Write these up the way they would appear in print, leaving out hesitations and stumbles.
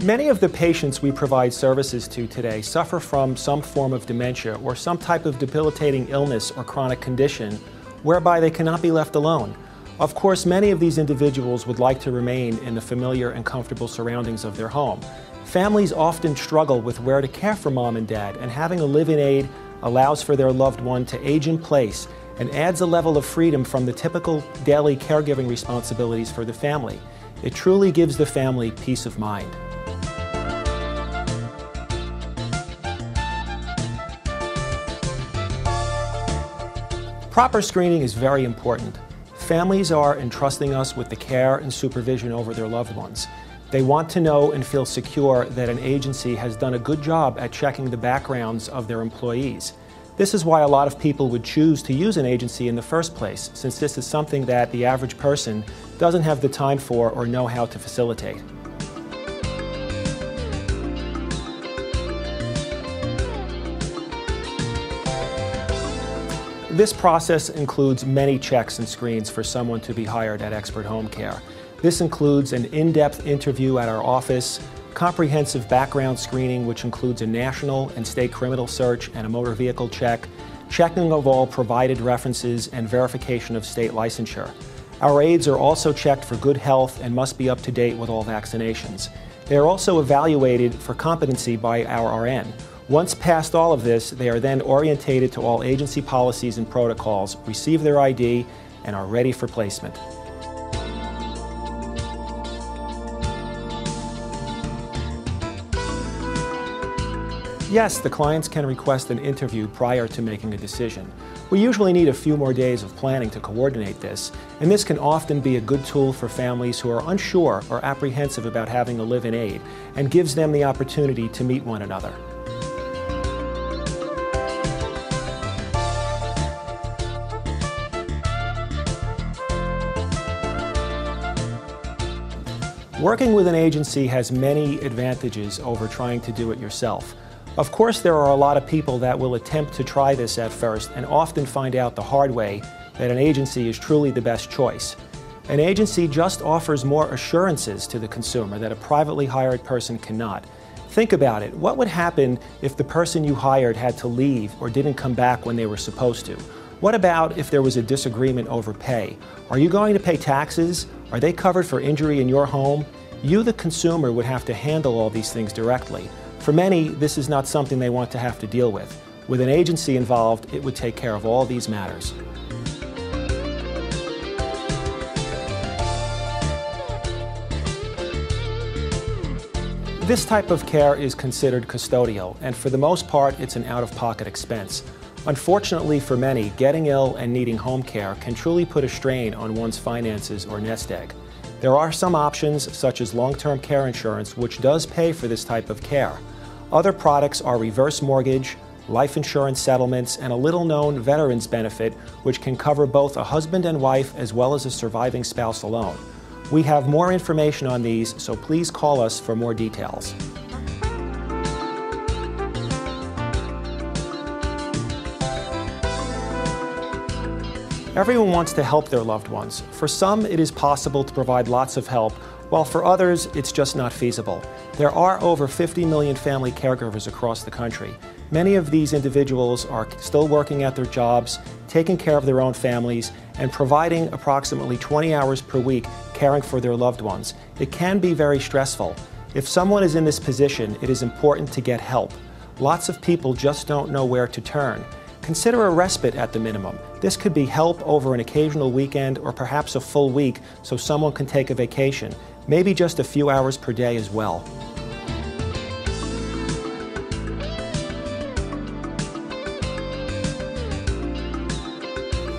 Many of the patients we provide services to today suffer from some form of dementia or some type of debilitating illness or chronic condition whereby they cannot be left alone. Of course, many of these individuals would like to remain in the familiar and comfortable surroundings of their home. Families often struggle with where to care for mom and dad, and having a live-in aide allows for their loved one to age in place and adds a level of freedom from the typical daily caregiving responsibilities for the family. It truly gives the family peace of mind. Proper screening is very important. Families are entrusting us with the care and supervision over their loved ones. They want to know and feel secure that an agency has done a good job at checking the backgrounds of their employees. This is why a lot of people would choose to use an agency in the first place, since this is something that the average person doesn't have the time for or know how to facilitate. This process includes many checks and screens for someone to be hired at Expert Home Care. This includes an in-depth interview at our office, comprehensive background screening which includes a national and state criminal search and a motor vehicle check, checking of all provided references, and verification of state licensure. Our aides are also checked for good health and must be up to date with all vaccinations. They are also evaluated for competency by our RN. Once past all of this, they are then orientated to all agency policies and protocols, receive their ID, and are ready for placement. Yes, the clients can request an interview prior to making a decision. We usually need a few more days of planning to coordinate this, and this can often be a good tool for families who are unsure or apprehensive about having a live-in aide, and gives them the opportunity to meet one another. Working with an agency has many advantages over trying to do it yourself. Of course, there are a lot of people that will attempt to try this at first and often find out the hard way that an agency is truly the best choice. An agency just offers more assurances to the consumer that a privately hired person cannot. Think about it. What would happen if the person you hired had to leave or didn't come back when they were supposed to? What about if there was a disagreement over pay? Are you going to pay taxes? Are they covered for injury in your home? You, the consumer, would have to handle all these things directly. For many, this is not something they want to have to deal with. With an agency involved, it would take care of all these matters. This type of care is considered custodial, and for the most part, it's an out-of-pocket expense. Unfortunately for many, getting ill and needing home care can truly put a strain on one's finances or nest egg. There are some options, such as long-term care insurance, which does pay for this type of care. Other products are reverse mortgage, life insurance settlements, and a little-known veterans benefit, which can cover both a husband and wife as well as a surviving spouse alone. We have more information on these, so please call us for more details. Everyone wants to help their loved ones. For some, it is possible to provide lots of help, while for others, it's just not feasible. There are over 50 million family caregivers across the country. Many of these individuals are still working at their jobs, taking care of their own families, and providing approximately 20 hours per week caring for their loved ones. It can be very stressful. If someone is in this position, it is important to get help. Lots of people just don't know where to turn. Consider a respite at the minimum. This could be help over an occasional weekend or perhaps a full week so someone can take a vacation, maybe just a few hours per day as well.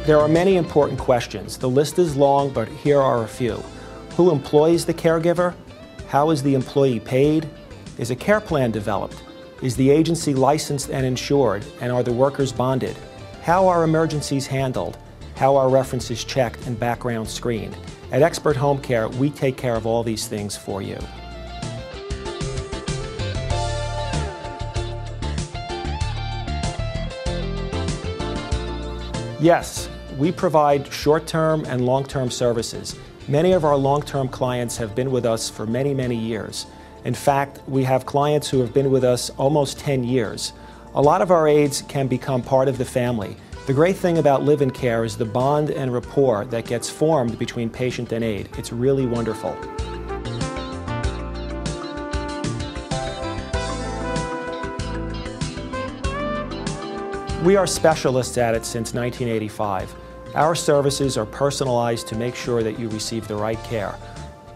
There are many important questions. The list is long, but here are a few. Who employs the caregiver? How is the employee paid? Is a care plan developed? Is the agency licensed and insured, and are the workers bonded? How are emergencies handled? How are references checked and background screened? At Expert Home Care, we take care of all these things for you. Yes, we provide short-term and long-term services. Many of our long-term clients have been with us for many, many years. In fact, we have clients who have been with us almost 10 years. A lot of our aides can become part of the family. The great thing about live-in care is the bond and rapport that gets formed between patient and aide. It's really wonderful. We are specialists at it since 1985. Our services are personalized to make sure that you receive the right care.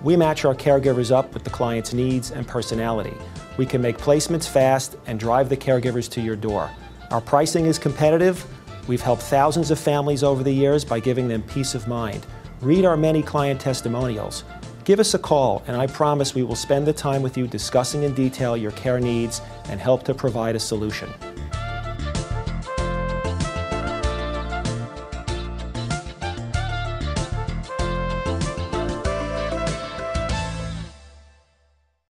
We match our caregivers up with the client's needs and personality. We can make placements fast and drive the caregivers to your door. Our pricing is competitive. We've helped thousands of families over the years by giving them peace of mind. Read our many client testimonials. Give us a call, and I promise we will spend the time with you discussing in detail your care needs and help to provide a solution.